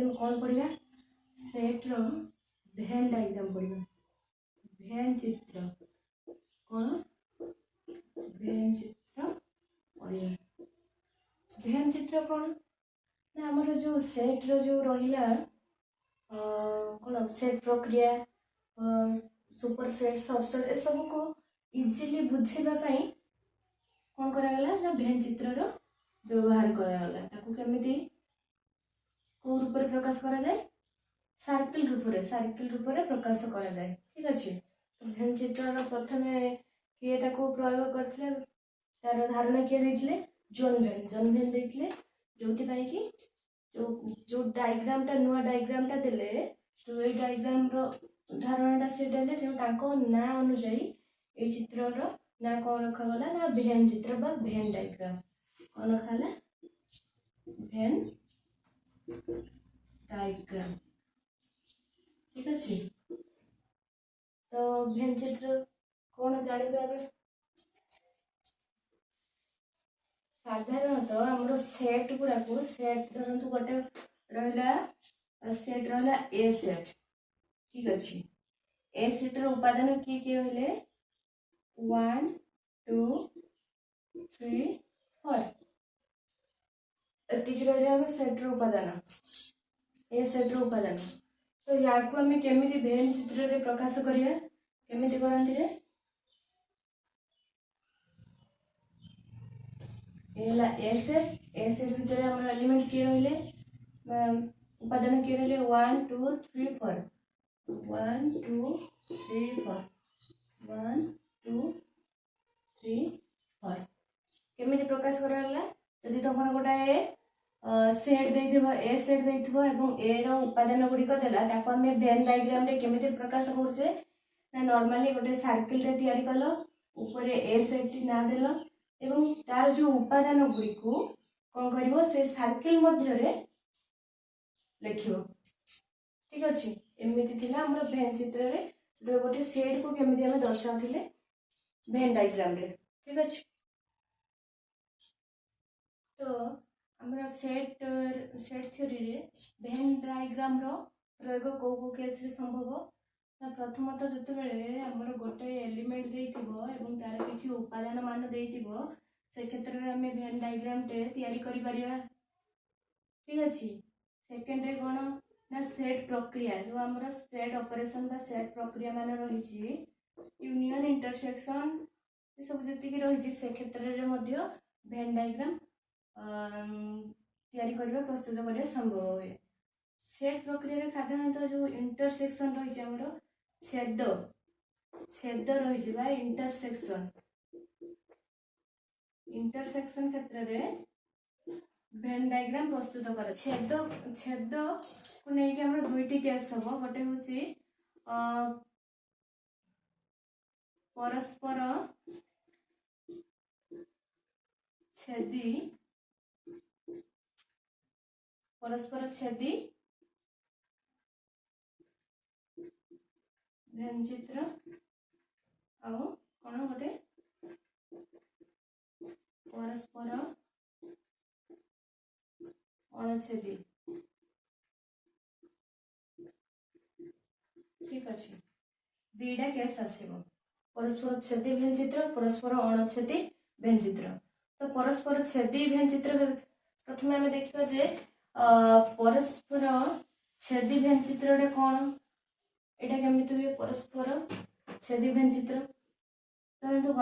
हम कौन पढ़ा सेट रो भेन डायग्राम पढ़ा भेन चित्र कौन भेन चित्र पढ़ा भेन चित्र कौन ना आमर जो सेट रो जो रहिला कौन सेट प्रक्रिया सुपर सेट सबसेट ए सब को इजिली बुझेबा पई कौन करागला ना भेन चित्र रो व्यवहार करागला ताकू केमिति को रूप रे प्रकाश करा जाय सर्किल रूप रे प्रकाश करा जाय ठीक अछि भेन चित्र रो प्रथमे किए ताकू प्रयोग करथिले तार धारणा किए दैथिले जॉन भेन दैथिले जोति पाई कि जो डायग्राम टा नुआ डायग्राम टा देले तो ए डायग्राम रो धारणा से देले तेणु तांको ना अनुसार ए चित्र रो ना कौन रखा गला ना भेन चित्र बा भेन डायग्राम कौन रखा गला भेन डायग्राम ठीक अछि तो भेन चित्र कौन जानिबा साधारणतः हमरो सेट गुड़ा को सेट धरंतु गोटे रहला सेट रहला ए सेट ठीक अछि ए सेट रो उपादान की होले 1 2 3 4 एतिक रहले हम सेट रो उपादान ए सेट रो उपादान तो याकू हम केमिति भेन चित्र रे प्रकाश करिया केमिति करंती रे एला ए सेट भितर हमर एलिमेंट के रहले उपादान के रहले 1 2 3 4 1 2 3 4 1 2 3 4 केमिति प्रकाश कराला यदि तमन गोटाए सेट देइथिबो ए सेट देइथिबो एवं ए रो उपादान गुडी को देला ताको हम भेन डायग्राम रे केमिति प्रकाश करछे ना नॉर्मली गोटे सर्किल रे तयारी कलो ऊपर ए सेट टी ना देलो एवं तार जो उपादान गुडी को कोन करबो से सर्किल मध्य रे लिखिबो ठीक अछि एमिति थिला हमर भेन चित्र रे गोटे सेट को केमिति हम दर्शाउथिले भेन डायग्राम रे ठीक अछि तो हमरा सेट थ्योरी रे भेन डायग्राम रो प्रयोग को केस रे संभव ना प्रथमतः जते बेले हमर गोटे एलिमेंट देइथिबो एवं तार किछि उपादान मान देइथिबो से क्षेत्र रे हम भेन डायग्राम टे तयारी करि परिबा ठीक अछि सेकंड रे कोन ना सेट प्रक्रिया जो हमर सेट ऑपरेशन बा सेट प्रक्रिया मान रहिछि यूनियन इंटरसेक्शन ए सब जति कि रहिछि से क्षेत्र रे मध्य भेन डायग्राम तयारी करबा प्रस्तुत करबा संभव होय सेट प्रक्रिया रे साधारणतः जो इंटरसेक्शन रहिछि हमर छेद रहिछि बा इंटरसेक्शन क्षेत्र रे भेन डायग्राम प्रस्तुत करे छेद को नै कि हमर दुईटी केस हबो गोटे होछि परस्पर छेदी भेन चित्र आ कौन गोटे परस्पर अणछेदी ठीक अच्छे दीटा केस आसो परस्पर छेदी भेन चित्र परस्पर अणछेदी भेन चित्र तो परस्पर छेदी भेन चित्र प्रथम आम देखा जे परस्पर छेदी भेन चित्र कौन एटा केमिति हुए परस्पर छेदी भेन चित्र परंतु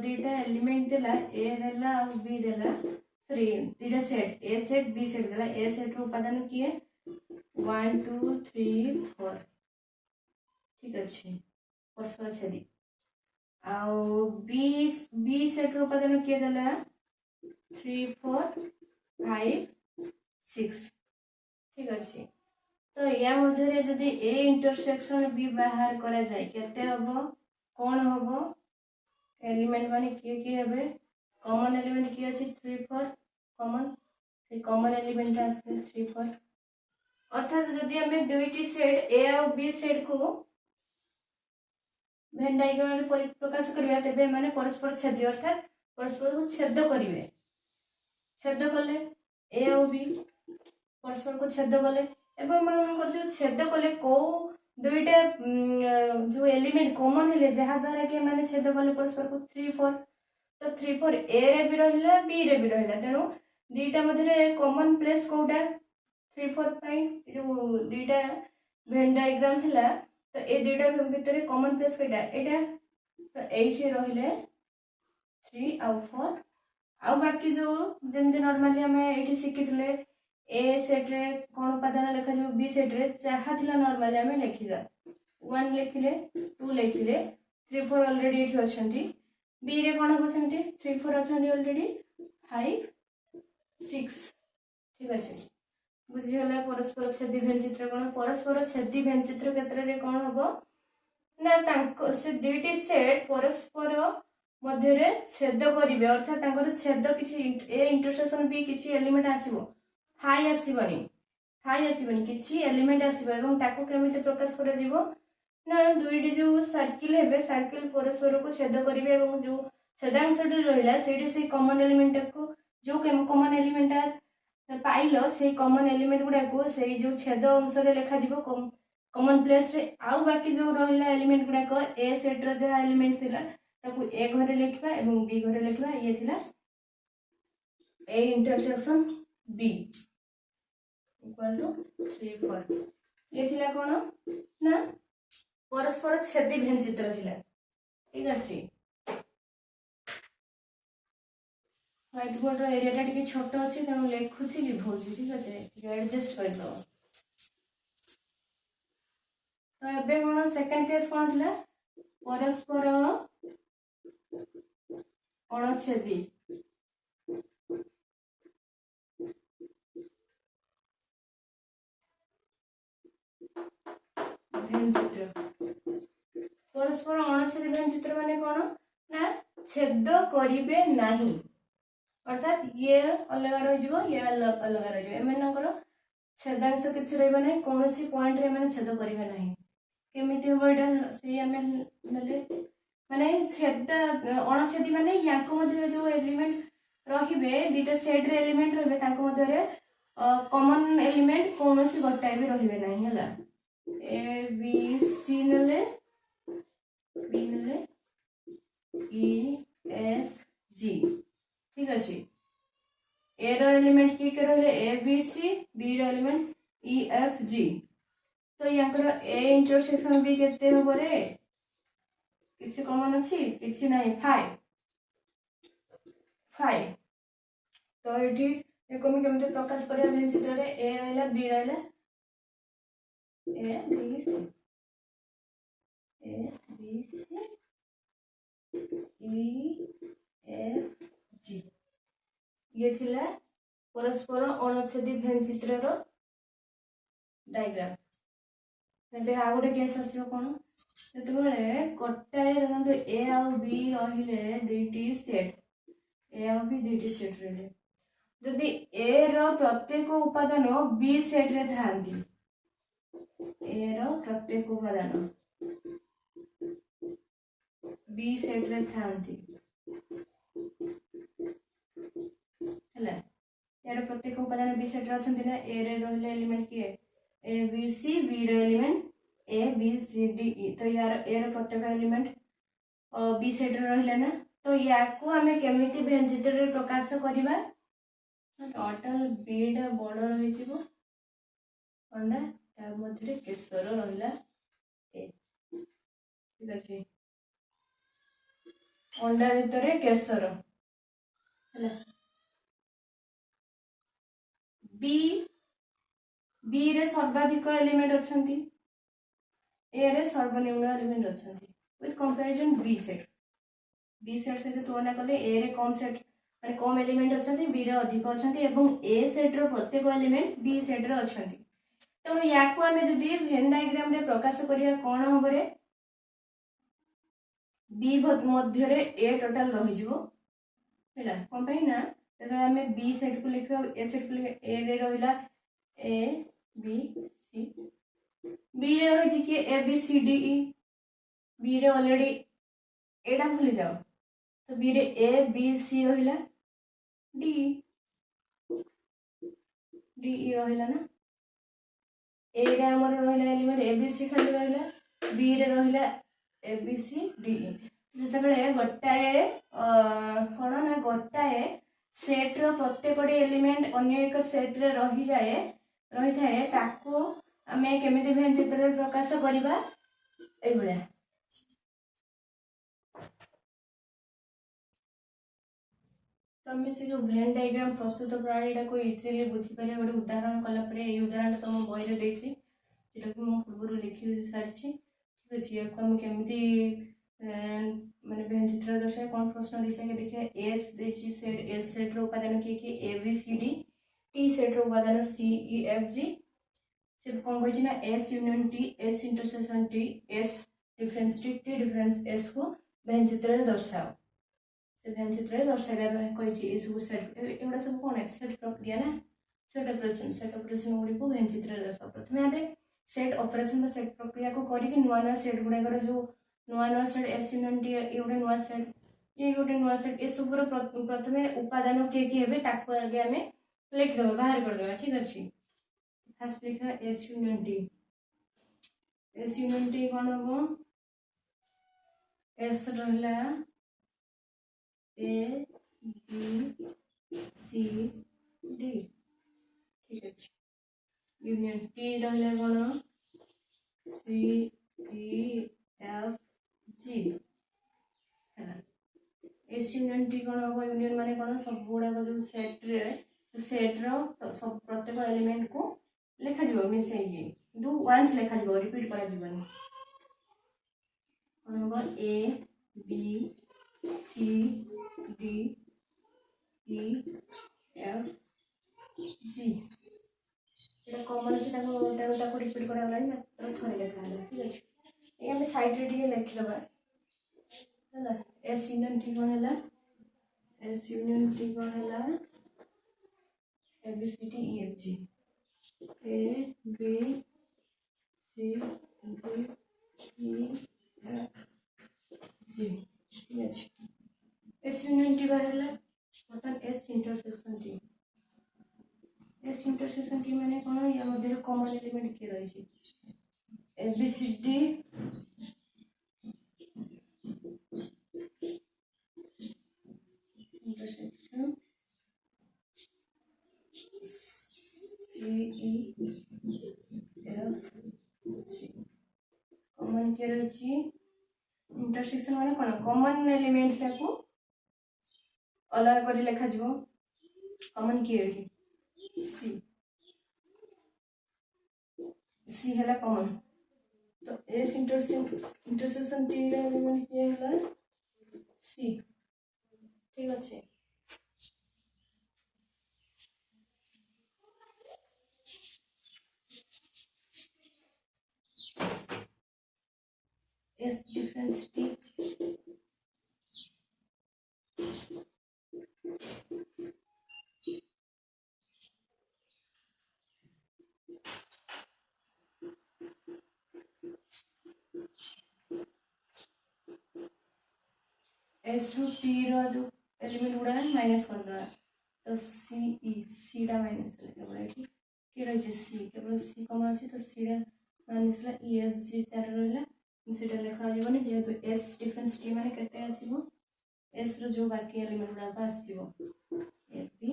दीटा एलिमेंट देला ए देला और बी देला सॉरी दीटा set A set B set देला ए सेट रो उपादान किए 1 2 3 4 ठीक अच्छे परस्पर छेदी आउ बी सेट रो उपादान किए देला 3 4 5 6 ठीक अच्छे तो या मध्य जदि ए इंटरसेक्शन बी बाहर करा जाए केते हबो कौन हबो एलिमेंट माने किए हेबे कॉमन एलिमेंट किए अछि 3 4 कॉमन से कॉमन एलिमेंट आसे 3 4 अर्थात जदि हमें दुईटी सेट ए और बी सेट को भेन डायग्राम रे प्रकाश करिया तेबे माने परस्पर छेदी अर्थात परस्पर को छेद करिवे छेद कले ए और बी परस्पर को छेद कले एवं जो छेद कले को दुईटा जो एलिमेंट कॉमन हेले जहाँ द्वारा कि मैंने छेद कले परस्पर को 3 4 तो 3 4 ए रे भी रहिला बी रे भी रहिला तेणु दीटा मध्य कॉमन प्लेस कोटा 3 4 पाई जो दीटा वेन डायग्राम हैला तो ए दुईटा भितर कॉमन प्लेस केटा एटा तो 8 रहिले 3 आउ 4 आउ बाकी जो जमती नॉर्मली हमें एठी शिखिथिले ए सेट रे कोन उपादान लिखा जो बी सेट रे जहा थिला नॉर्मली हमें लिखिदा 1 लिखिले 2 लिखिले 3 4 ऑलरेडी एठी अछंती बी रे कोन हो सेमती 3 4 अछंती ऑलरेडी 5 6 ठीक अछि बुझी होला परस्पर छेदी भेन चित्र कोन परस्पर छेदी भेन चित्र क्षेत्र रे कोन हबो ना तांको से दुईटी सेट परस्पर मध्य रे छेद करिवे अर्थात तांकर छेद किछि ए इंटरसेक्शन बी किछि एलिमेंट आसीबो फाई आसीबनी किछि एलिमेंट आसीबो एवं ताको केमिति प्रकाश करा जीवो ना दुईटी जो सर्किल हेबे सर्किल परस्पर को छेद करिवे एवं जो छेदांश रहिला सेठी से कॉमन एलिमेंट को जो कॉमन एलिमेंट पाइलो से कॉमन एलिमेंट गुडा को से जो छेद अंश रे लेखा जीवो कॉमन प्लेस रे आउ बाकी जो रहिला एलिमेंट गुडा को ए सेट रो जे एलिमेंट थिला ताकू ए घरे लिखबा एवं बी घरे लिखबा ये थिला A intersection B equal to 3 4 ये थिला कोन ना परस्पर छेदी भेन चित्र थिला ठीक अछि व्हाइट बोर्ड रो एरिया टा टिके छोट अछि तेनु लेखुछि लिखौछि ठीक अछि टिके एडजस्ट कर दो तो एबे कोन सेकंड केस कोन थिला परस्पर अणछेदी भेन चित्र परस्पर अणछेदी भेन चित्र माने कोन ना छेद करिवे नाही अर्थात ये अलग रह जीवो ये अलग रह जीवो एमनकर छेदांश किछि रहबे नै कोनोसी पॉइंट रे माने छेद करिवे नाही केमिति होबो एटा से हमें नले माने छेद अणछेदी माने याको मध्य जो एलिमेंट रहिबे दीटा सेट रे एलिमेंट रहिबे ताको मध्य रे कॉमन एलिमेंट कोनोसी गटाय भी रहिबे नाही हला ए बी सी नले बी नले ई एफ जी ठीक अछि ए रो एलिमेंट की के रहले ए बी सी बी रो एलिमेंट ई एफ जी तो याकर ए इंटरसेक्शन बी केते हो रे किछि कॉमन अछि किछि नाही 5 तो एठी एकमी केमते प्रकाश करिया भेन चित्र रे ए रहला बी रहला ए बी सी ई एफ जी ये थिला परस्पर अणछेदी भेन चित्र रो डायग्राम तबे आ गोटे केस आसीबो कोन जतबेले कटाए देखंतु ए आ बी रहिले दुईटी सेट ए आ बी दुईटी सेट रहिले जदि ए रो प्रत्येक उपादान बी सेट रे थांती ए रो प्रत्येक उपादान बी सेट रे थांती हला यार प्रत्येक उपादान बी सेट रे अछंती ना ए रे रहले एलिमेंट की ए बी सी बी रे element A B C D E तो यार ए रो प्रत्येक एलिमेंट बी सेट रे रहले ना तो याकू हमें केमिति भेन चित्र रे प्रकाश करबा टोटल बी डा बड़ रहि जिवो अंडा ता मध्ये केसर रहला ए ठीक अछि अंडा भितरे केसर हला बी बी रे सर्वाधिक एलिमेंट अछंती ए रे सर्वनिम्न एलिमेंट अछंती विथ कंपैरिजन बी सेट से तुलना कले ए रे कम सेट माने कम एलिमेंट अछंती बी रे अधिक अछंती एवं ए सेट रो प्रत्येक एलिमेंट बी सेट रे अछंती तो याकू हमें जदी वेन डायग्राम रे प्रकाश करिया कोन होबरे बी मध्य रे ए टोटल रहि जिवो हैला कोन पई ना तो हमें बी सेट को लिखो ए सेट को लिखो ए रे रहिला ए बी सी बी रे रहि कि A B C D E B रे ऑलरेडी एडा भूली जाओ तो बी रे ए बी सी रहिला डी डी ई रहिला ना ए रे हमर रहला एलिमेंट ए बी सी खाली रहला, बी रे रहला ए बी सी डी ई। जते बेले गोटाए कोन ना गोटाए सेट रो प्रत्येकटी एलिमेंट अन्य एक सेट रे रही जाए रही थाए ताको हमें केमिति भेन चित्र रे प्रकाश करबा ए भलिया। तो हमें से जो भेन डायग्राम प्रस्तुत प्रणाली को इजीली बुझी पारे गोटे उदाहरण कला परे ए उदाहरण तुम बही रे देछि जेटा कि मो पूर्व लिखि सारछि। ठीक अछि, या हम केमिति माने भेन चित्र दर्शाए कोन प्रश्न दिछे के देखिए। एस देछि सेट, एस सेट रो उपादान के A B C D, T set रो उपादान सी ई एफ जी। से कोन कहछि ना S union T, S intersection T, S difference T difference S को भेन चित्र रे दर्शाओ। से भेन चित्र रे दर्शाइबा कहछि ए सब सेट एवडा सब कोन सेट प्रक्रिया ना, सेट ऑपरेशन गुडी को भेन चित्र रे दर्शाओ। प्रथमे आबे सेट ऑपरेशन बा सेट प्रक्रिया को करी कि नुआ सेट गुडा कर जो नुआ सेट एस यूनियन टी ए गुडा नुआ सेट, ये गुडा नुआ सेट ए सब रो प्रथमे उपादान के हेबे ताको आगे हमें लिख देबा बाहर कर देबा। ठीक अछि, फर्स्ट लिखा S union T. S union T कोन हो, एस रहला ए बी सी डी। ठीक अछि, यूनियन टी रहला कोन C E F G. S union T कोन हो, यूनियन माने कोन सब गुडा को जो सेट रो सब प्रत्येक एलिमेंट को लिखा जीवो मिसेई दु वंस लिखा जीवो, रिपीट करा जीवनी। कोन हो A B C D E F G. এটা কমন আছে তাকে রিপিট করা হলাই মাত্র থরে লেখা হলো। ঠিক আছে, এই আমি সাইড রে দিয়ে লিখি দেবা হলা। এস यूनियन टी কোন হলা, एस यूनियन टी कोन हला A B C D E F G, A B C D E F G. ठीक अछि, एस यूनियन टी बाहरला मतलब S intersection T. S intersection T माने कोन, या मध्ये कॉमन एलिमेंट के रही छी A B C D intersection C E F G। Common के रही छी इंटरसेक्शन माने कोन कॉमन एलिमेंट को अलग कर लिखा जीवो। कॉमन के एठी सी, सी हला कॉमन। तो एस इंटरसेक्शन टी एलिमेंट के हला सी। ठीक अच्छे, एस डिफरेंस टी एस रू टी रो जो एलिमेंट गुडा माइनस कर दो तो सी ई सी डा माइनस लेके बड़ा ठीक के रही जे सी केवल सी कमा अछि तो सी डा माइनस ला ई एफ जी तार रहला सेटा लेखा जेबनी जेहेतु एस डिफरेंस टी माने केते आसीबो एस रो जो बाकी एलिमेंट गुडा आसीबो ए बी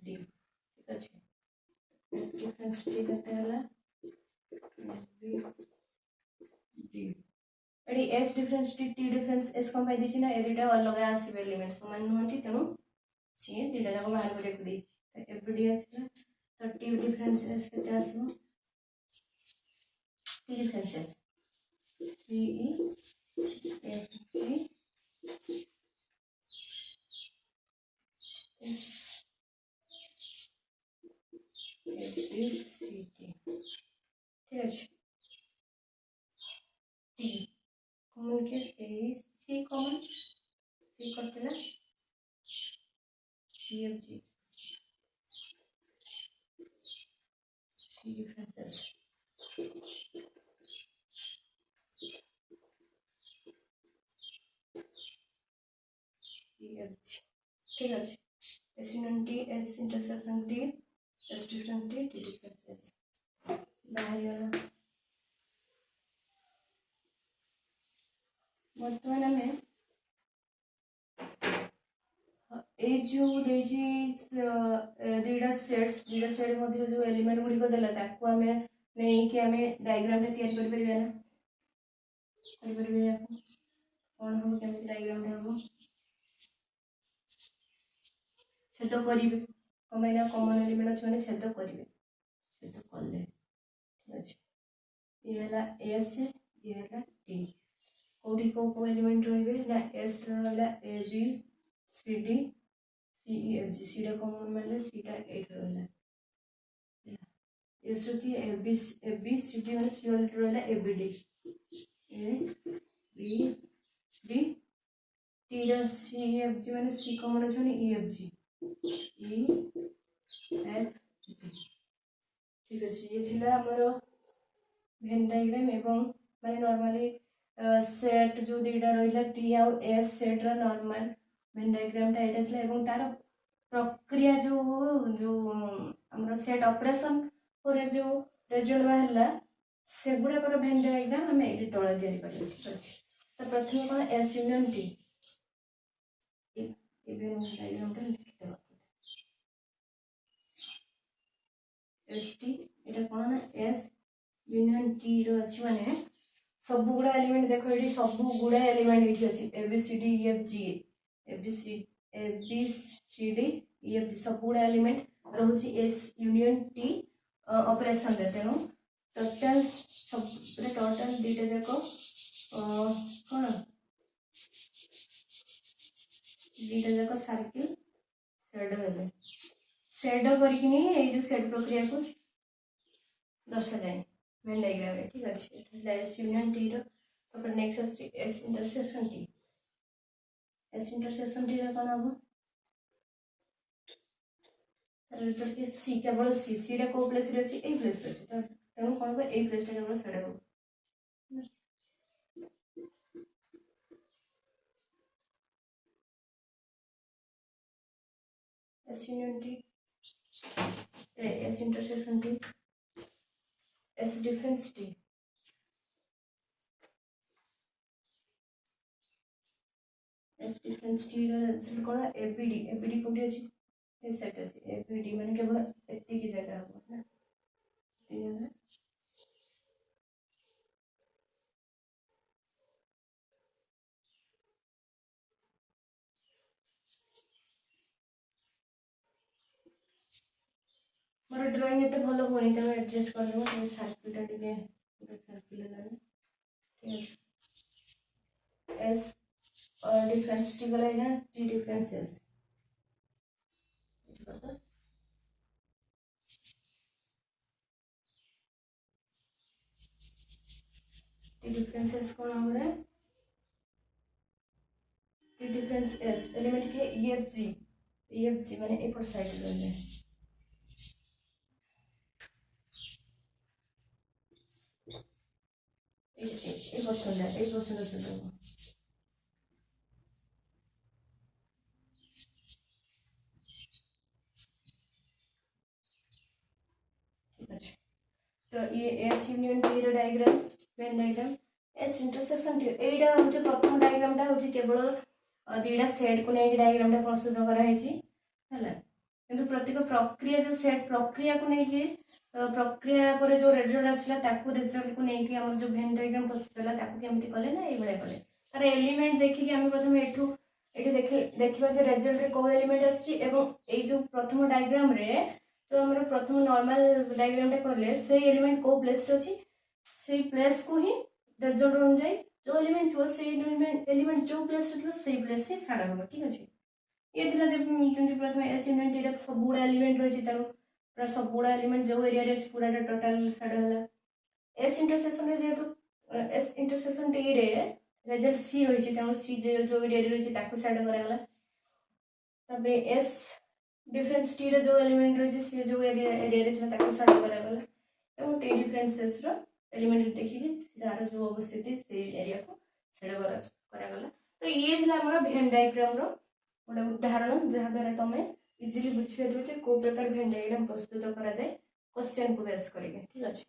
डी। ठीक अछि, एस डिफरेंस टी केते हला ए बी डी। एडी S difference T difference S कम पाई दिछि ना ए दुटा अलग आसीबे एलिमेंट समान नहंती तेनु सी दुटा जाको बाहर कर रख देछि। तो ए बी डी आसीला तो टी डिफरेंस एस केते आसीबो T difference S C E F G S A B C D. ठीक अछि, टी कॉमन के सी कॉमन सी कटला C F G T difference C F G. ठीक अछि, S union T S intersection T S difference T T difference S. बाहरी वाला बर्तमान आम ये जो दुईटा सेट मध्य जो एलिमेंट गुड़िक देला ताको आम नहीं कि आम डायग्राम तैयारी कर परिबा ना कौन हम केମିତି डायग्राम हम छेद करेंगे कम कमन एलिमेंट अच्छे मैंने छेद करेंगे छेद कले ठीक अच्छे ये है एस ये है टी कौटी कौ एलिमेंट रही ना एस रहा A B C D C E F G C common मारे सीटा एट रहा एस की ए बी सी डी मैंने सी रहा A B D A B D T C F G मैंने सी कमन अच्छे ई एफ जी ई एफ जी ठीक अच्छे ये थी आमर भेन डायग्राम एवं माने नॉर्मली सेट जो दुईटा रहा टी आउ एस सेट रा नॉर्मल भेन डायग्राम टाइटा थला एवं तार प्रक्रिया जो जो हमर सेट ऑपरेशन पर जो रिजल्ट बाहरला से गुडा भेन डायग्राम हम एडी तळा तयारी करबे ठीक अछि तो प्रथम कोन एस यूनियन टी ए भेन डायग्राम टा लिखिते एस टी एटा कोन एस यूनियन टी रो अछि माने सब गुड़ा एलिमेंट देखो ये सब गुड़ा एलिमेंट ये अच्छी A B C D E F G A B C D E F G सब गुड़ा एलिमेंट रोची एस यूनियन टी ऑपरेशन रे तेनु टोटल सब टोटल दीटा देखो कौन दीटा देखो सर्किल शेड हेबे शेड करकिनी ए जो शेड प्रक्रिया को दर्शा जाए वेन डायग्राम रे ठीक अच्छे एस यूनियन टी रो नेक्स्ट अच्छे एस इंटरसेक्शन टी रे कौन हम रिजल्ट के सी केवल सी रे को प्लेस रे अछि ए प्लेस रे अछि तेनु कोन को ए प्लेस रे केवल सेडा हो S union T S intersection T S difference T S difference T रो कोन एबीडी कोडी अछि ए सेट अछि एबीडी माने केवल एत्ती की जगह हो ना ठीक है मोर ड्राइंग एते भलो होनी त एडजस्ट कर लेबो तो सर्किल टा टिके सर्किल लाने ठीक है एस डिफरेंस टी गला है T difference S T difference S कोन हमरे टी डिफरेंस एस एलिमेंट के ईएफजी माने ए पर साइड रहले एक क्वेश्चन से तो ये एस यूनियन टी रो diagram Venn diagram S intersection T एटा होचे प्रथम डायग्राम टा होचे केवल दीटा सेट को नै डायग्राम टा प्रस्तुत करा हेची हला किंतु प्रत्येक प्रक्रिया जो सेट प्रक्रिया को नै कि प्रक्रिया पर जो रिजल्ट आसला ताकू रिजल्ट को नै कि हमर जो वेन डायग्राम प्रस्तुत होला ताकू केमति कले ना ए बळे कले तार एलिमेंट देखि कि हम प्रथम एठू देखिबा जे रिजल्ट रे को एलिमेंट आछि एवं ए जो प्रथम डायग्राम रे तो हमर प्रथम नॉर्मल डायग्राम टा करले से एलिमेंट को प्लेस रे अछि से प्लेस को ही रिजल्ट अनुसार जो एलिमेंट हो से एलिमेंट जो प्लेस रे से प्लेस से छाड़ा हो ठीक अछि ये दिला जे प्रथम एस यूनियन टी रे सब गुडा एलिमेंट रहि छै तारो पूरा सब गुडा एलिमेंट जो एरिया रे पूरा टोटल छाड़ा होला एस इंटरसेक्शन रे जे तो एस इंटरसेक्शन टी रे रिजल्ट सी रहि छै तारो सी जो एरिया रे रहि छै ताको छाड़ा करा गला तबे एस डिफरेंस टी रे जो एलिमेंट रही से जो एरिया रे ताको छाड़ा करा गला एवं टी डिफरेंसेस रो एलिमेंट देखि तार जो अवस्थित से एरिया को छाड़ा करा गला तो ये थिला हमर वेन डायग्राम रो गोटे उदाहरण जहाँ द्वारा तमे इजिली बुझी पारिबो जे को प्रकार वेन डायग्राम प्रस्तुत करा जाय क्वेश्चन को बेस करके ठीक अछि।